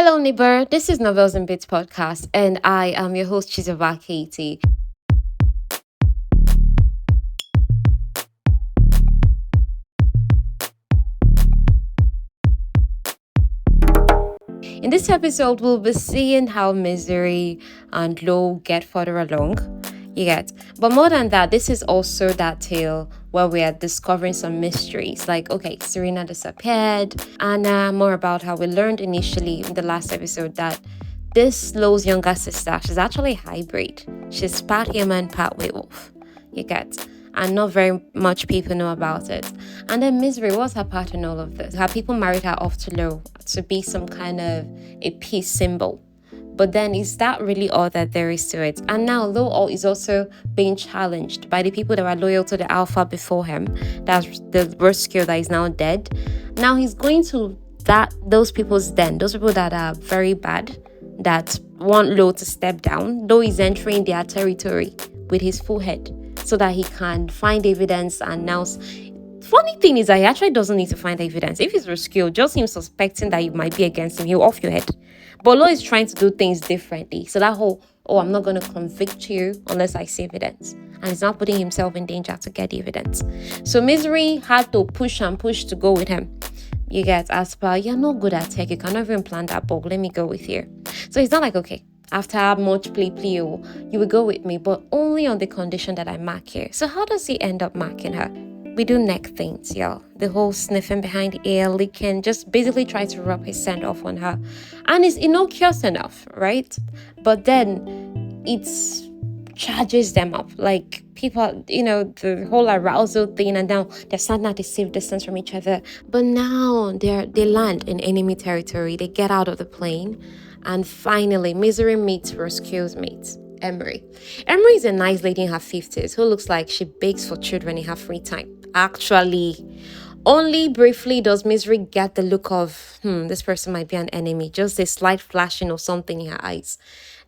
Hello, neighbor. This is Novels and Bits podcast, and I am your host, Chizova Katie. In this episode, we'll be seeing how Misery and Lowe get further along. You get. But more than that, this is also that tale where we are discovering some mysteries. Like, okay, Serena disappeared. Anna, more about how we learned initially in the last episode that this Lowe's younger sister, she's actually a hybrid. She's part human, part werewolf. You get. And not very much people know about it. And then Misery, what's her part in all of this? Her people married her off to Lowe to be some kind of a peace symbol. But then is that really all that there is to it? And now Lowe is also being challenged by the people that were loyal to the Alpha before him. That's the rescue that is now dead. Now he's going to those people's den, those people that are very bad, that want Lowe to step down. Lowe is entering their territory with his full head so that he can find evidence and now. Funny thing is that he actually doesn't need to find evidence. If he's rescued, just him suspecting that you might be against him, he'll off your head. But Lowe is trying to do things differently. So that whole, I'm not going to convict you unless I see evidence. And he's not putting himself in danger to get the evidence. So Misery had to push and push to go with him. You get, as per, you're not good at tech. You cannot even plan that bug. Let me go with you. So he's not like, okay, after much plea, you will go with me, but only on the condition that I mark you. So how does he end up marking her? We do neck things, y'all. The whole sniffing behind the ear, licking, just basically try to rub his scent off on her. And it's innocuous enough, right? But then it charges them up. Like people, the whole arousal thing, and now they're standing at a safe distance from each other. But now they land in enemy territory. They get out of the plane. And finally, Misery meets Rescue's mate, Emery. Emery is a nice lady in her 50s who looks like she bakes for children in her free time. Actually, only briefly does Misery get the look of, this person might be an enemy. Just a slight flashing of something in her eyes.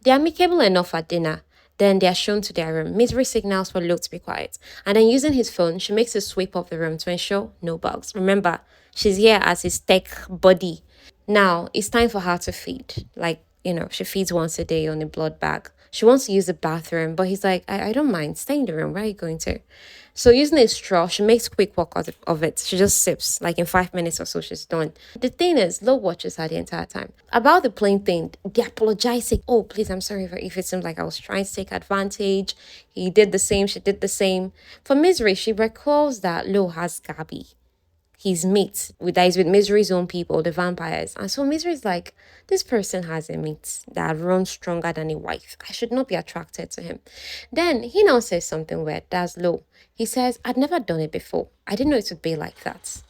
They're amicable enough at dinner. Then they are shown to their room. Misery signals for Lowe to be quiet. And then using his phone, she makes a sweep of the room to ensure no bugs. Remember, she's here as his tech buddy. Now, it's time for her to feed. She feeds once a day on a blood bag. She wants to use the bathroom, but he's like, I don't mind. Stay in the room. Where are you going to? So using a straw, she makes quick work of it. She just sips. Like in 5 minutes or so, she's done. The thing is, Lowe watches her the entire time. About the plane thing, they apologize, saying, oh, please, I'm sorry if it seemed like I was trying to take advantage. He did the same. She did the same. For Misery, she recalls that Lowe has Gabby. His mate that is with Misery's own people, the vampires. And so Misery's like, this person has a mate that runs stronger than a wife. I should not be attracted to him. Then he now says something weird. That's Lowe. He says, I'd never done it before. I didn't know it would be like that.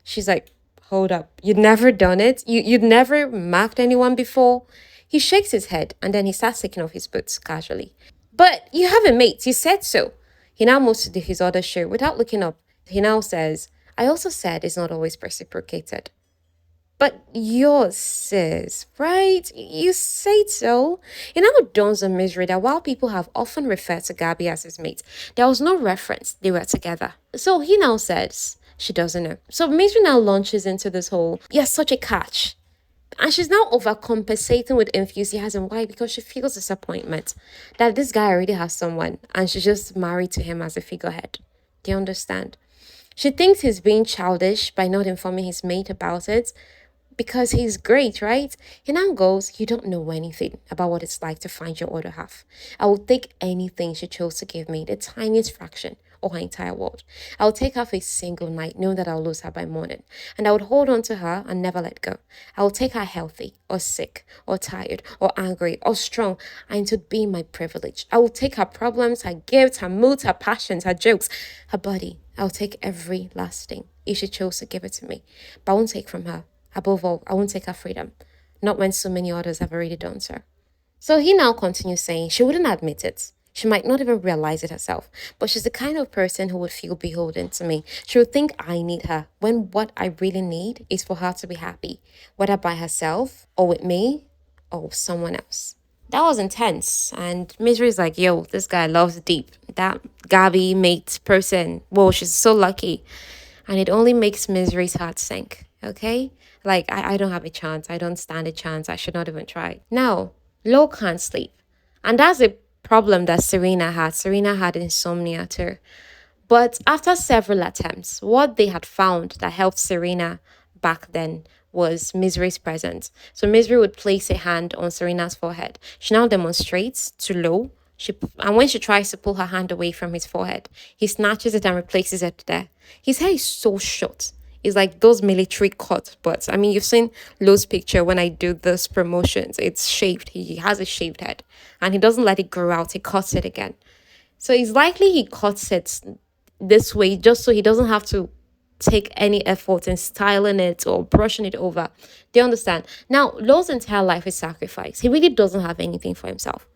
She's like, hold up. You'd never done it? You'd never marked anyone before? He shakes his head and then he starts taking off his boots casually. But you have a mate. You said so. He now moves to his other shoe without looking up. He now says, I also said it's not always reciprocated. But yours says, right? You say so. It now dawns on Misery that while people have often referred to Gabby as his mate, there was no reference they were together. So he now says she doesn't know. So Misery now launches into this whole, you're such a catch. And she's now overcompensating with enthusiasm. Why? Because she feels disappointment that this guy already has someone and she's just married to him as a figurehead. Do you understand? She thinks he's being childish by not informing his mate about it because he's great, right? He now goes, you don't know anything about what it's like to find your other half. I will take anything she chose to give me, the tiniest fraction of her entire world. I will take her for a single night, knowing that I'll lose her by morning. And I would hold on to her and never let go. I will take her healthy or sick or tired or angry or strong, and it would be my privilege. I will take her problems, her gifts, her moods, her passions, her jokes, her body. I'll take every last thing if she chose to give it to me. But I won't take from her. Above all, I won't take her freedom. Not when so many others have already done so. So he now continues saying she wouldn't admit it. She might not even realize it herself, but she's the kind of person who would feel beholden to me. She would think I need her, when what I really need is for her to be happy, whether by herself or with me or with someone else. That was intense, and Misery's like, yo, this guy loves deep. That Gabby mate person, whoa, she's so lucky. And it only makes Misery's heart sink. Okay? Like, I don't have a chance. I don't stand a chance. I should not even try. Now, Lowe can't sleep. And that's a problem that Serena had. Serena had insomnia too. But after several attempts, what they had found that helped Serena back then was Misery's presence. So Misery would place a hand on Serena's forehead. She now demonstrates to Lowe. And when she tries to pull her hand away from his forehead, he snatches it and replaces it there. His hair is so short. It's like those military cut, but I mean, you've seen Lowe's picture when I do those promotions. It's shaved. He has a shaved head, and he doesn't let it grow out. He cuts it again. So it's likely he cuts it this way just so he doesn't have to take any effort in styling it or brushing it over. Do you understand? Now, Lowe's entire life is sacrifice. He really doesn't have anything for himself.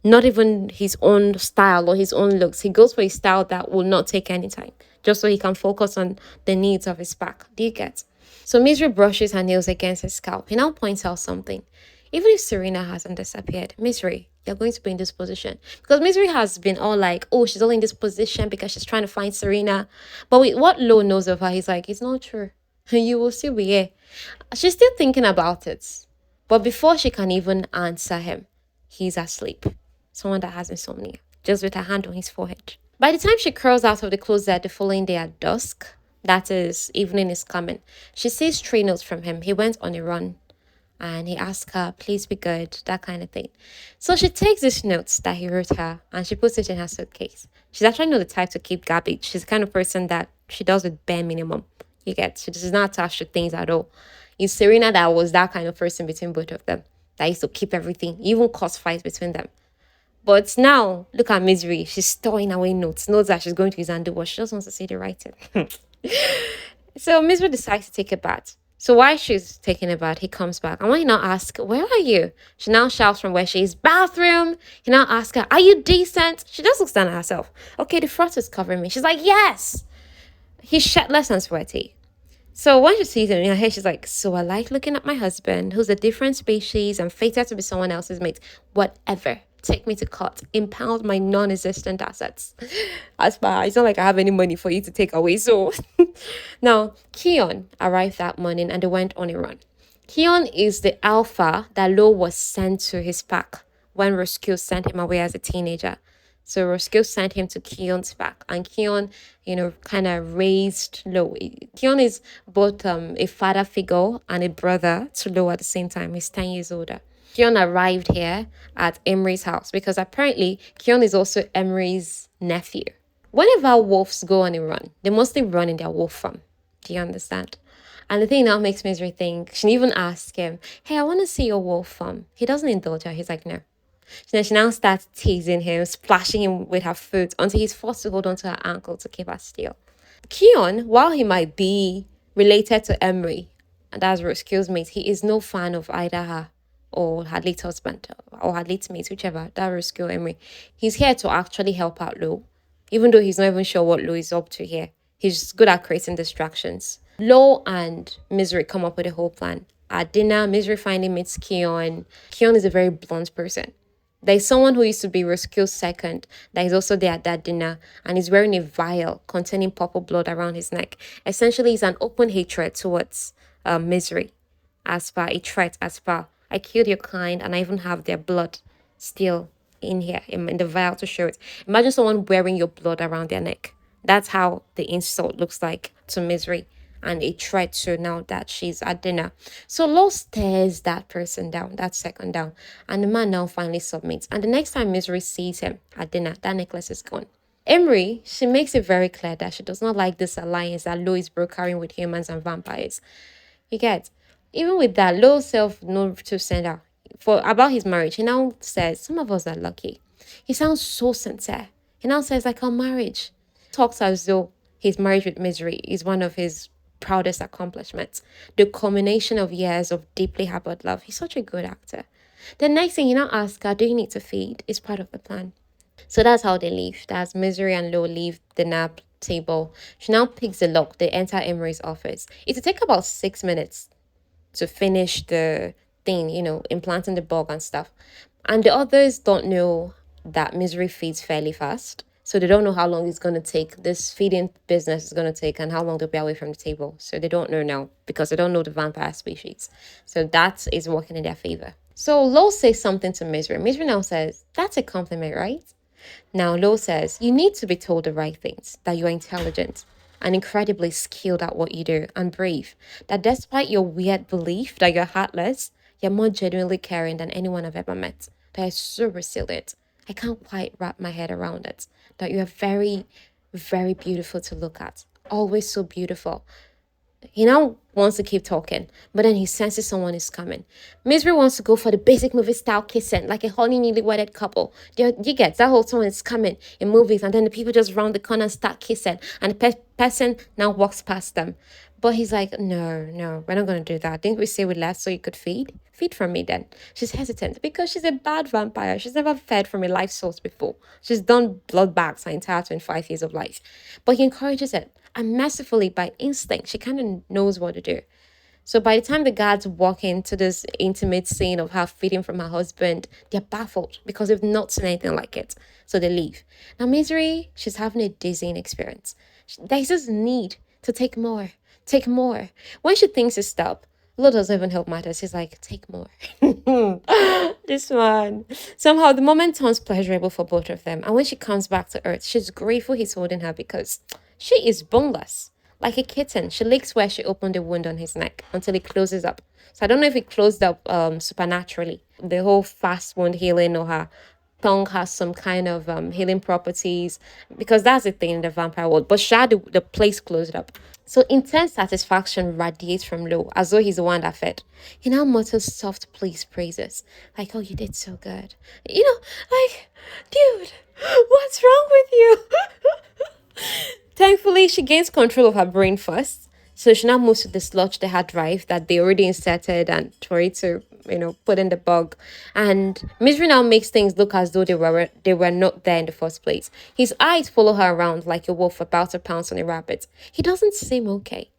Not even his own style or his own looks. He goes for a style that will not take any time, just so he can focus on the needs of his pack. Do you get? So Misery brushes her nails against his scalp. He now points out something. Even if Serena hasn't disappeared, Misery, you're going to be in this position. Because Misery has been all like, oh, she's only in this position because she's trying to find Serena. But with what Lowe knows of her, he's like, it's not true. You will still be here. She's still thinking about it. But before she can even answer him, he's asleep. Someone that has insomnia, just with her hand on his forehead. By the time she crawls out of the closet the following day at dusk, that is, evening is coming, she sees 3 notes from him. He went on a run and he asked her, please be good, that kind of thing. So she takes these notes that he wrote her and she puts it in her suitcase. She's actually not the type to keep garbage. She's the kind of person that she does with bare minimum. You get, she does not attach to things at all. It's Serena that was that kind of person between both of them, that used to keep everything, even cause fights between them. But now, look at Misery. She's storing away notes that she's going to use and do what she just wants to see the writing. So Misery decides to take a bath. So while she's taking a bath, he comes back. And when he now asks, where are you? She now shouts from where she is, bathroom. He now asks her, are you decent? She just looks down at herself. Okay, the frost is covering me. She's like, yes. He's shirtless and sweaty. So when she sees him in her head, she's like, so I like looking at my husband, who's a different species and fated to be someone else's mate. Whatever. Take me to court. Impound my non-existent assets. As far, it's not like I have any money for you to take away. So now, Keon arrived that morning and they went on a run. Keon is the alpha that Lowe was sent to his pack when Roscoe sent him away as a teenager. So Roscoe sent him to Keon's pack, and Keon, kind of raised Lowe. Keon is both a father figure and a brother to Lowe at the same time. He's 10 years older. Keon arrived here at Emery's house because apparently Keon is also Emery's nephew. Whenever wolves go on a run, they mostly run in their wolf farm. Do you understand? And the thing now makes Misery think, she even asked him, hey, I want to see your wolf farm. He doesn't indulge her. He's like, no. So then she now starts teasing him, splashing him with her foot until he's forced to hold onto her ankle to keep her still. Keon, while he might be related to Emery, and that's Roscoe's mate, he is no fan of either her or her late husband or her late mate, whichever, that Roscoe Emery. He's here to actually help out Lowe, even though he's not even sure what Lowe is up to here. He's good at creating distractions. Lowe and Misery come up with a whole plan. At dinner, Misery finally meets Keon. Keon is a very blunt person. There's someone who used to be Roscoe's second that is also there at that dinner, and he's wearing a vial containing purple blood around his neck. Essentially, it's an open hatred towards Misery, as far a threat, as far I killed your kind and I even have their blood still in here, in the vial to show it. Imagine someone wearing your blood around their neck. That's how the insult looks like to Misery, and a threat to now that she's at dinner. So Lowe stares that person down, that second down, and the man now finally submits. And the next time Misery sees him at dinner, that necklace is gone. Emery, she makes it very clear that she does not like this alliance that Lowe is brokering with humans and vampires. You get? Even with that, Lowe self no to send her for about his marriage. He now says, some of us are lucky. He sounds so sincere. He now says, like our marriage. Talks as though his marriage with Misery is one of his proudest accomplishments. The culmination of years of deeply harbored love. He's such a good actor. The next thing, you now ask her, do you need to feed? It's part of the plan. So that's how they leave. That's Misery and Lowe leave the nap table. She now picks the lock. They enter Emery's office. It will take about 6 minutes to finish the thing, implanting the bug and stuff. And the others don't know that Misery feeds fairly fast. So they don't know how long it's going to take. This feeding business is going to take and how long they'll be away from the table. So they don't know now because they don't know the vampire species. So that is working in their favor. So Lowe says something to Misery. Misery now says, that's a compliment, right? Now Lowe says, you need to be told the right things, that you're intelligent and incredibly skilled at what you do and brave. That despite your weird belief that you're heartless, you're more genuinely caring than anyone I've ever met. That you're so resilient. I can't quite wrap my head around it. That you're very, very beautiful to look at. Always so beautiful. He now wants to keep talking, but then he senses someone is coming. Misery wants to go for the basic movie style kissing, like a honey newly wedded couple. You get that whole someone is coming in movies, and then the people just round the corner and start kissing, and the person now walks past them. But he's like, no, no, we're not going to do that. Didn't we say we left so you could feed? Feed from me then. She's hesitant because she's a bad vampire. She's never fed from a life source before. She's done blood bags her entire 25 years of life. But he encourages it. And mercifully, by instinct, she kind of knows what to do. So by the time the guards walk into this intimate scene of her feeding from her husband, they're baffled because they've not seen anything like it. So they leave. Now Misery, she's having a dizzying experience. There's this need to take more, take more. When she thinks to stop, Lord doesn't even help matters. He's like, take more. This one. Somehow the moment turns pleasurable for both of them. And when she comes back to Earth, she's grateful he's holding her because she is boneless. Like a kitten, she licks where she opened the wound on his neck until it closes up. So I don't know if it closed up supernaturally. The whole fast wound healing or her tongue has some kind of healing properties because that's the thing in the vampire world. But the place closed up. So intense satisfaction radiates from Lowe as though he's the one that fed. He now mutters soft please praises. Like, oh, you did so good. Like, dude, what's wrong with you? Thankfully, she gains control of her brain first. So she now moves to dislodge the hard drive that they already inserted and try to, put in the bug. And Misery now makes things look as though they were not there in the first place. His eyes follow her around like a wolf about to pounce on a rabbit. He doesn't seem okay.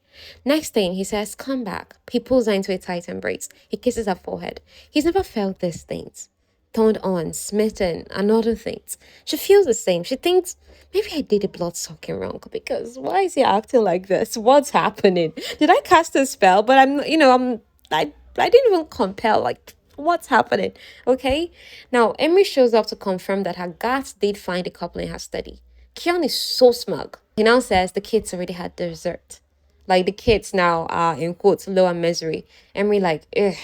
Next thing, he says, come back. He pulls her into a tight embrace. He kisses her forehead. He's never felt these things. Turned on, smitten, and other things. She feels the same. She thinks, maybe I did the blood sucking wrong because why is he acting like this? What's happening? Did I cast a spell? But I didn't even compel. Like, what's happening? Okay. Now, Emery shows up to confirm that her guards did find a couple in her study. Keon is so smug. He now says the kids already had dessert. Like the kids now are in quotes Lowe and Misery. Emery like, ugh.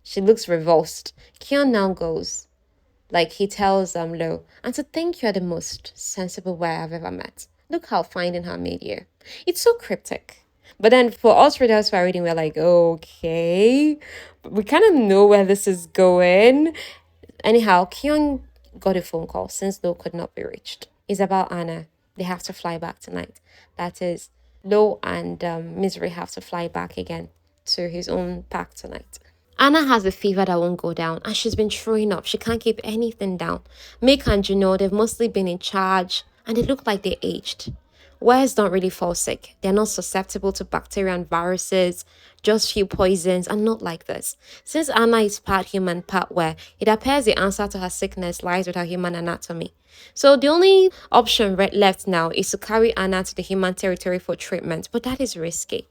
She looks revulsed. Keon now goes. Like he tells Lowe, and to think you're the most sensible boy I've ever met. Look how finding her made you. It's so cryptic. But then for us readers who are reading, we're like, okay. We kind of know where this is going. Anyhow, Keon got a phone call since Lowe could not be reached. It's about Anna. They have to fly back tonight. That is, Lowe and Misery have to fly back again to his own pack tonight. Anna has a fever that won't go down and she's been throwing up. She can't keep anything down. Mick and Juno, they've mostly been in charge and they look like they aged. Weres don't really fall sick. They're not susceptible to bacteria and viruses, just few poisons, and not like this. Since Anna is part human, part were, it appears the answer to her sickness lies with her human anatomy. So the only option left now is to carry Anna to the human territory for treatment, but that is risky.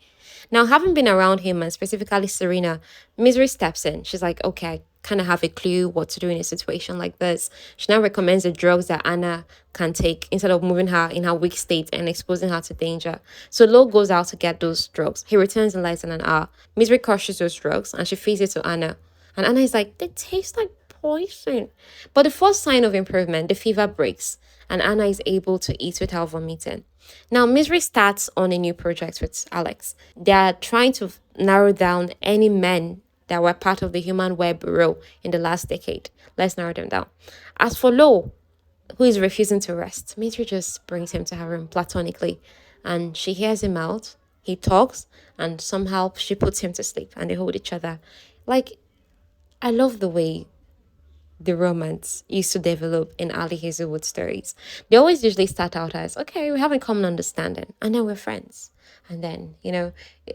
Now, having been around him, and specifically Serena, Misery steps in. She's like, okay, I kind of have a clue what to do in a situation like this. She now recommends the drugs that Anna can take instead of moving her in her weak state and exposing her to danger. So Lowe goes out to get those drugs. He returns in less than an hour. Misery crushes those drugs and she feeds it to Anna. And Anna is like, they taste like poison. But the first sign of improvement, the fever breaks and Anna is able to eat without vomiting. Now, Misery starts on a new project with Alex. They are trying to narrow down any men that were part of the Human Web Bureau in the last decade. Let's narrow them down. As for Lowe, who is refusing to rest, Misery just brings him to her room platonically and she hears him out. He talks and somehow she puts him to sleep and they hold each other. Like, I love the way the romance used to develop in Ali Hazelwood stories. They always usually start out as, okay, we have a common understanding, and then we're friends. And then,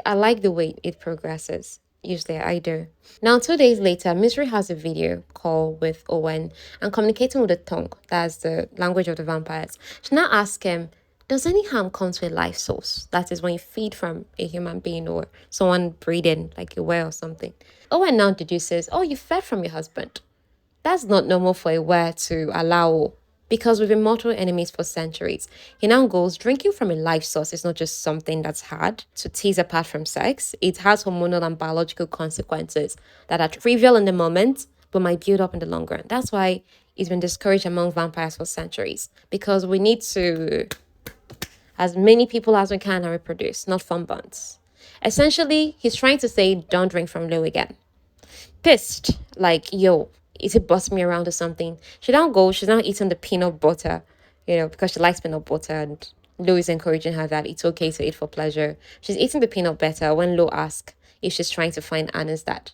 I like the way it progresses. Usually I do. Now, 2 days later, Misery has a video call with Owen and communicating with the tongue, that's the language of the vampires. She now asks him, does any harm come to a life source? That is when you feed from a human being or someone breathing, like a whale or something. Owen now deduces, oh, you fed from your husband. That's not normal for a were to allow, because we've been mortal enemies for centuries. He now goes, drinking from a life source is not just something that's hard to tease apart from sex. It has hormonal and biological consequences that are trivial in the moment, but might build up in the long run. That's why it's been discouraged among vampires for centuries, because we need to, as many people as we can, and reproduce, not form bonds. Essentially, he's trying to say, don't drink from Lowe again. Pissed, like, yo, is it bossing me around or something? She don't go, she's not eating the peanut butter, because she likes peanut butter, and Lo is encouraging her that it's okay to eat for pleasure. She's eating the peanut butter when Lo asks if she's trying to find Anna's dad.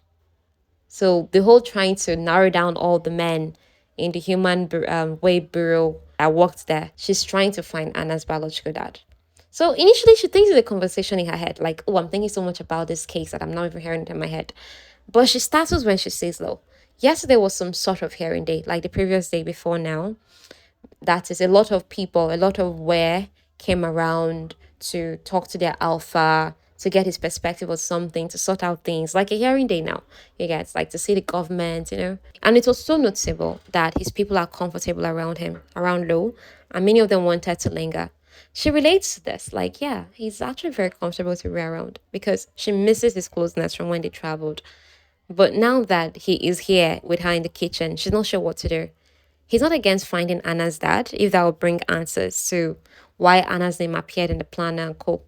So the whole trying to narrow down all the men in the way bureau that worked there, she's trying to find Anna's biological dad. So initially, she thinks it's a conversation in her head, like, oh, I'm thinking so much about this case that I'm not even hearing it in my head. But she startles when she says, though, yesterday was some sort of hearing day, like the previous day before now. That is, a lot of people, a lot of where came around to talk to their alpha, to get his perspective on something, to sort out things, like a hearing day now. You get, like, to see the government. And it was so noticeable that his people are comfortable around him, around Lowe, and many of them wanted to linger. She relates to this, like, yeah, he's actually very comfortable to be around because she misses his closeness from when they traveled. But now that he is here with her in the kitchen, she's not sure what to do. He's not against finding Anna's dad if that will bring answers to why Anna's name appeared in the planner and co.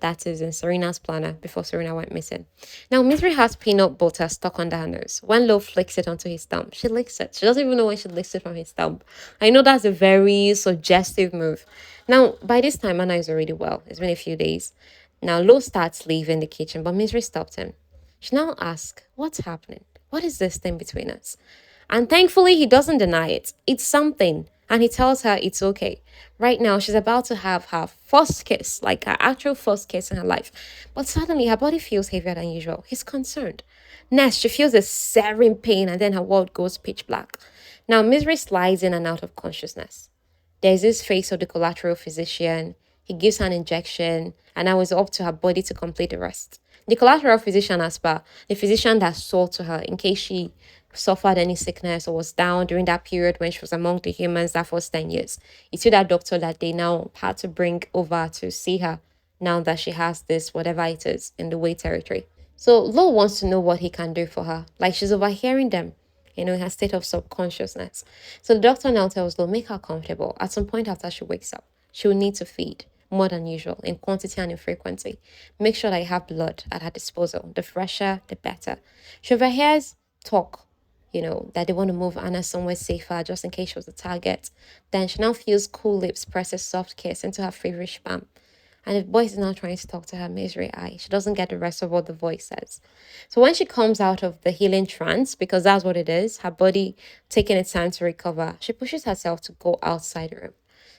That is in Serena's planner before Serena went missing. Now, Misery has peanut butter stuck under her nose. When Lowe flicks it onto his thumb, she licks it. She doesn't even know when she licks it from his thumb. I know that's a very suggestive move. Now, by this time, Anna is already well. It's been a few days. Now, Lowe starts leaving the kitchen, but Misery stopped him. She now asks, what's happening? What is this thing between us? And thankfully, he doesn't deny it. It's something. And he tells her it's okay. Right now, she's about to have her first kiss, like her actual first kiss in her life. But suddenly, her body feels heavier than usual. He's concerned. Next, she feels a searing pain, and then her world goes pitch black. Now, Misery slides in and out of consciousness. There's this face of the collateral physician. He gives her an injection, and now it's up to her body to complete the rest. The collateral physician, as per the physician that sold to her in case she suffered any sickness or was down during that period when she was among the humans that first 10 years. It's to that doctor that they now had to bring over to see her now that she has this, whatever it is, in the way territory. So Lo wants to know what he can do for her. Like, she's overhearing them, in her state of subconsciousness. So the doctor now tells Lo, make her comfortable. At some point after she wakes up, she will need to feed more than usual in quantity and in frequency. Make sure that you have blood at her disposal. The fresher, the better. She overhears talk, that they want to move Anna somewhere safer just in case she was a target. Then she now feels cool lips press a soft kiss into her feverish palm. And the voice is now trying to talk to her misery eye. She doesn't get the rest of what the voice says. So when she comes out of the healing trance, because that's what it is, her body taking its time to recover, she pushes herself to go outside the room.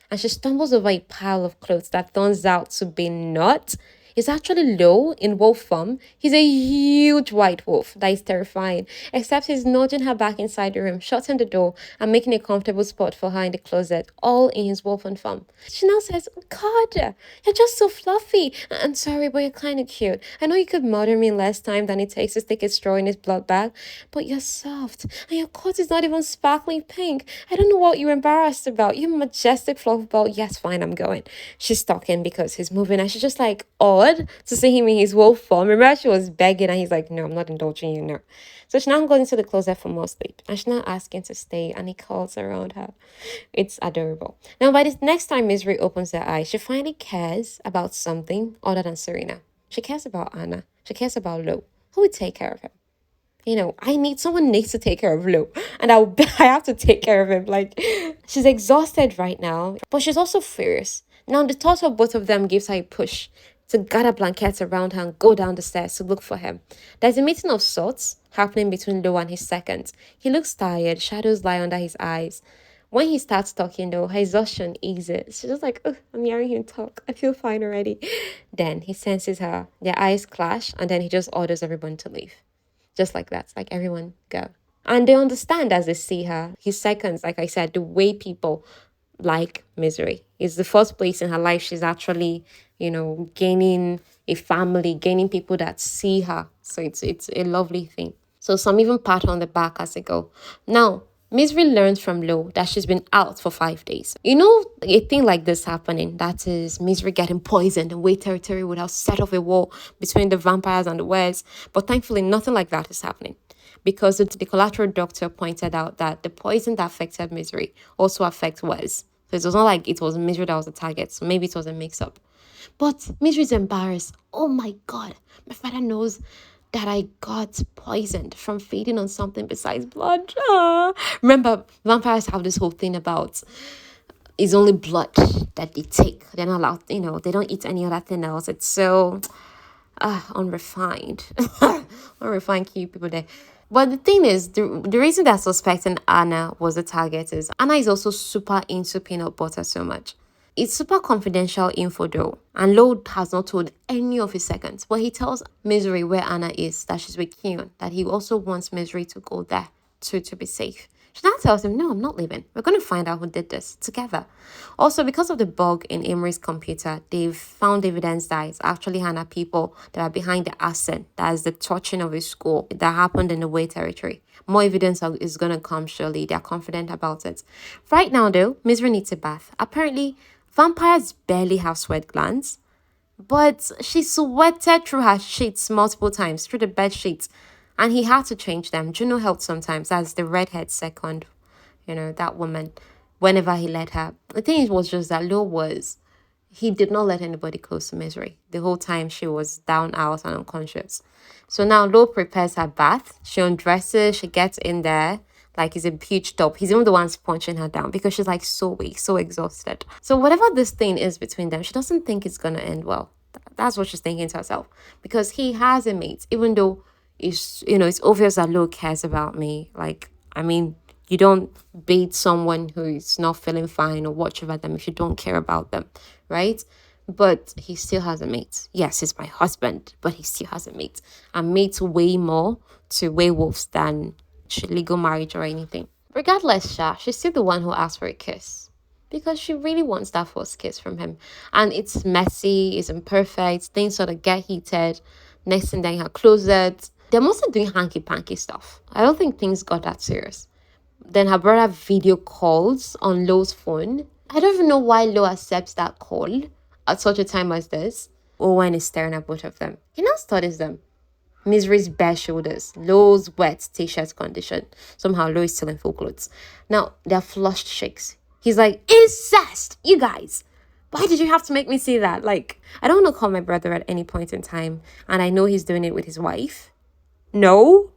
And she stumbles over a pile of clothes that turns out to be not. It's actually Lowe in wolf form. He's a huge white wolf that is terrifying, except he's nudging her back inside the room, shutting the door and making a comfortable spot for her in the closet, all in his wolfen form. She now says, God, you're just so fluffy. I'm sorry, but you're kind of cute. I know you could murder me in less time than it takes to stick a straw in his blood bag, but you're soft, and your coat is not even sparkling pink. I don't know what you're embarrassed about. You majestic fluff ball. Yes, fine, I'm going. She's talking because he's moving, and she's just like, odd to see him in his wolf form. Remember, she was begging, and he's like, no, I'm not indulging you, no. So she now goes into the closet for more sleep, and she's now asking to stay, and he calls around her. It's adorable. Now, by the next time Misery opens her eyes, she finally cares about something other than Serena. She cares about Anna. She cares about Lowe. Who would take care of him? Someone needs to take care of Lowe, and I have to take care of him. Like, she's exhausted right now, but she's also furious. Now, the thought of both of them gives her a push to gather blankets around her and go down the stairs to look for him. There's a meeting of sorts happening between Lowe and his second. He looks tired, shadows lie under his eyes. When he starts talking, though, her exhaustion eases. She's just like, oh, I'm hearing him talk. I feel fine already. Then he senses her. Their eyes clash, and then he just orders everyone to leave. Just like that. It's like, everyone go. And they understand as they see her. His seconds, like I said, the way people like Misery. It's the first place in her life she's actually, gaining a family, gaining people that see her. So it's a lovely thing. So some even pat her on the back as they go. Now, Misery learns from Lowe that she's been out for 5 days. A thing like this happening, that is Misery getting poisoned and Way territory would have set off a war between the vampires and the Weres. But thankfully, nothing like that is happening because the collateral doctor pointed out that the poison that affected Misery also affects Wes. So it was not like it was Misery that was the target. So maybe it was a mix-up. But Misery's embarrassed. Oh my God, my father knows that I got poisoned from feeding on something besides blood. Remember, vampires have this whole thing about it's only blood that they take. They're not allowed, they don't eat any other thing else. It's so unrefined. Unrefined cute people there. But the thing is, the reason they're suspecting Anna was the target is Anna is also super into peanut butter so much. It's super confidential info though, and Lowe has not told any of his seconds, but he tells Misery where Anna is, that she's with Keon, that he also wants Misery to go there to be safe. She now tells him, no, I'm not leaving. We're going to find out who did this together. Also, because of the bug in Emery's computer, they've found evidence that it's actually Hannah people that are behind the arson, that is the torching of a school that happened in the Way territory. More evidence is going to come surely. They're confident about it. Right now, though, Misery needs a bath. Apparently, vampires barely have sweat glands, but she sweated through her sheets multiple times, through the bed sheets, and he had to change them. Juno helped sometimes, as the redhead second, that woman, whenever he let her. The thing was just that he did not let anybody close to Misery. The whole time she was down, out, and unconscious. So now Lowe prepares her bath. She undresses, she gets in there, like he's a huge top. He's even the one punching her down because she's like so weak, so exhausted. So whatever this thing is between them, she doesn't think it's gonna end well. That's what she's thinking to herself. Because he has a mate, even though it's obvious that Lowe cares about me. Like, I mean, you don't bait someone who is not feeling fine or watch over them if you don't care about them, right? But he still has a mate. Yes, he's my husband, but he still has a mate. And mates weigh more to werewolves than legal marriage or anything. Regardless, she's still the one who asked for a kiss because she really wants that first kiss from him. And it's messy, it's imperfect, things sort of get heated. Next thing, they're in her closet. They're mostly doing hanky-panky stuff. I don't think things got that serious. Then her brother video calls on Lowe's phone. I don't even know why Lowe accepts that call at such a time as this. Owen is staring at both of them. He now studies them. Misery's bare shoulders, Lowe's wet t-shirt condition. Somehow Lowe is still in full clothes. Now, they're flushed shakes. He's like, incest! You guys! Why did you have to make me see that? Like, I don't want to call my brother at any point in time, and I know he's doing it with his wife. No,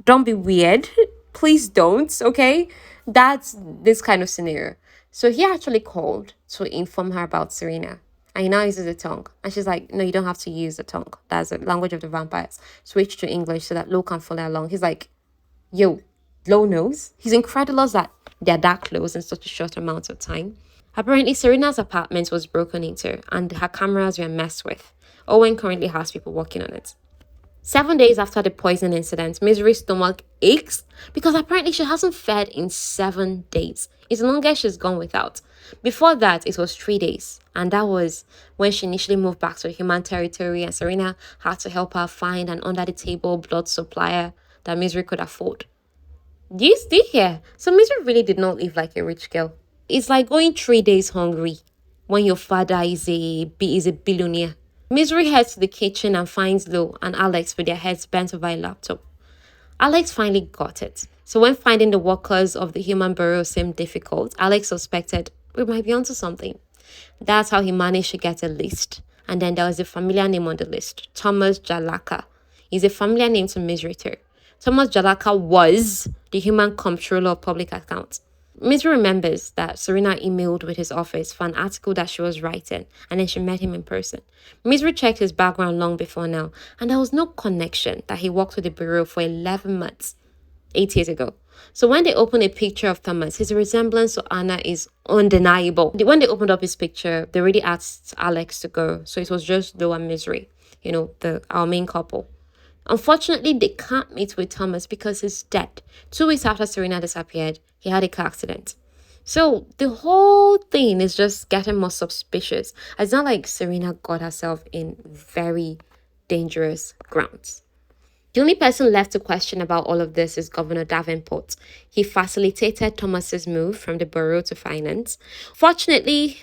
don't be weird. Please don't, okay? That's this kind of scenario. So he actually called to inform her about Serena. And he now uses the tongue. And she's like, no, you don't have to use the tongue. That's the language of the vampires. Switch to English so that Lowe can follow along. He's like, yo, Lowe knows. He's incredulous that they're that close in such a short amount of time. Apparently, Serena's apartment was broken into and her cameras were messed with. Owen currently has people working on it. 7 days after the poison incident, Misery's stomach aches because apparently she hasn't fed in 7 days. It's the longest she's gone without. Before that, it was 3 days. And that was when she initially moved back to human territory and Serena had to help her find an under-the-table blood supplier that Misery could afford. Do you still hear? So Misery really did not live like a rich girl. It's like going 3 days hungry when your father is a billionaire. Misery heads to the kitchen and finds Lowe and Alex with their heads bent over a laptop. Alex finally got it. So when finding the workers of the human burial seemed difficult, Alex suspected we might be onto something. That's how he managed to get a list. And then there was a familiar name on the list, Thomas Jalaka. He's a familiar name to Misery too. Thomas Jalaka was the human comptroller of public accounts. Misery remembers that Serena emailed with his office for an article that she was writing, and then she met him in person. Misery checked his background long before now, and there was no connection that he worked with the bureau for 11 months, 8 years ago. So when they open a picture of Thomas, his resemblance to Anna is undeniable. When they opened up his picture, they already asked Alex to go. So it was just Lowe and Misery, our main couple. Unfortunately, they can't meet with Thomas because he's dead. 2 weeks after Serena disappeared, he had a car accident. So the whole thing is just getting more suspicious. It's not like Serena got herself in very dangerous grounds. The only person left to question about all of this is Governor Davenport. He facilitated Thomas's move from the borough to finance. Fortunately,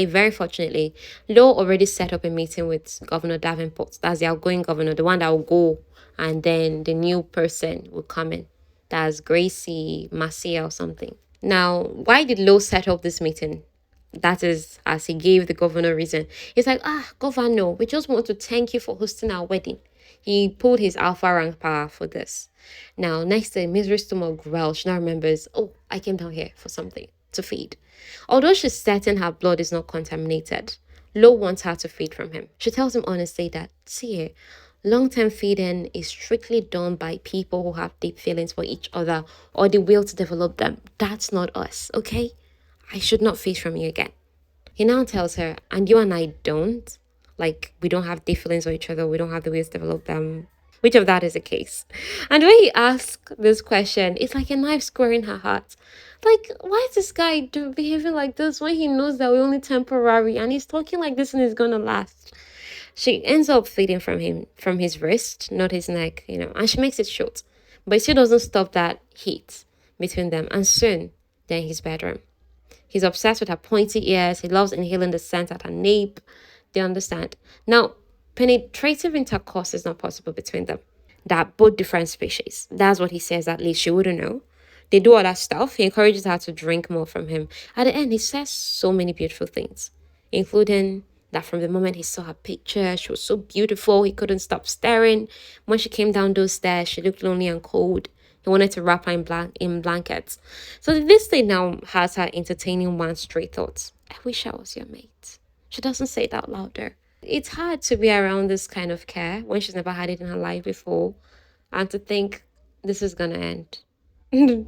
very fortunately, Lowe already set up a meeting with Governor Davenport. That's the outgoing governor, the one that will go, and then the new person will come in. That's Gracie Marcia or something. Now, why did Lowe set up this meeting? That is, as he gave the governor reason. He's like, governor, we just want to thank you for hosting our wedding. He pulled his alpha rank power for this. Now, next day, Misery's stomach growled. She now remembers, I came down here for something to feed. Although she's certain her blood is not contaminated, Lowe wants her to feed from him. She tells him honestly that, see, long-term feeding is strictly done by people who have deep feelings for each other or the will to develop them. That's not us, okay? I should not feed from you again. He now tells her, and you and I don't. Like, we don't have deep feelings for each other. We don't have the ways to develop them. Which of that is the case? And when he asks this question, it's like a knife squaring her heart. Like, why is this guy behaving like this when he knows that we're only temporary and he's talking like this and it's gonna last? She ends up feeding from him, from his wrist, not his neck, and she makes it short. But it still doesn't stop that heat between them. And soon, they're in his bedroom. He's obsessed with her pointy ears. He loves inhaling the scent at her nape. They understand. Now, penetrative intercourse is not possible between them. They're both different species. That's what he says, at least she wouldn't know. They do all that stuff. He encourages her to drink more from him. At the end, he says so many beautiful things, including that from the moment he saw her picture, she was so beautiful, he couldn't stop staring. When she came down those stairs, she looked lonely and cold. He wanted to wrap her in blankets. So this thing now has her entertaining one stray thought. I wish I was your mate. She doesn't say it out louder. It's hard to be around this kind of care when she's never had it in her life before. And to think this is going to end.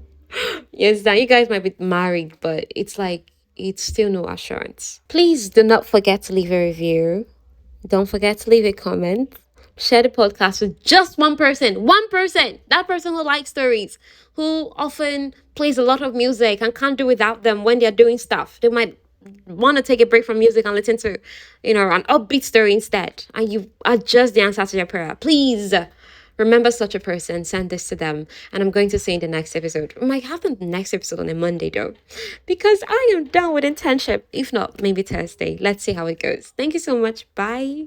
Yes, that you guys might be married, but it's like, it's still no assurance. Please do not forget to leave a review. Don't forget to leave a comment. Share the podcast with just one person. That person who likes stories, who often plays a lot of music and can't do without them when they're doing stuff. They might want to take a break from music and listen to, an upbeat story instead. And you are just the answer to your prayer. Please remember such a person. Send this to them. And I'm going to say in the next episode. I might have the next episode on a Monday though, because I am done with internship. If not, maybe Thursday. Let's see how it goes. Thank you so much. Bye.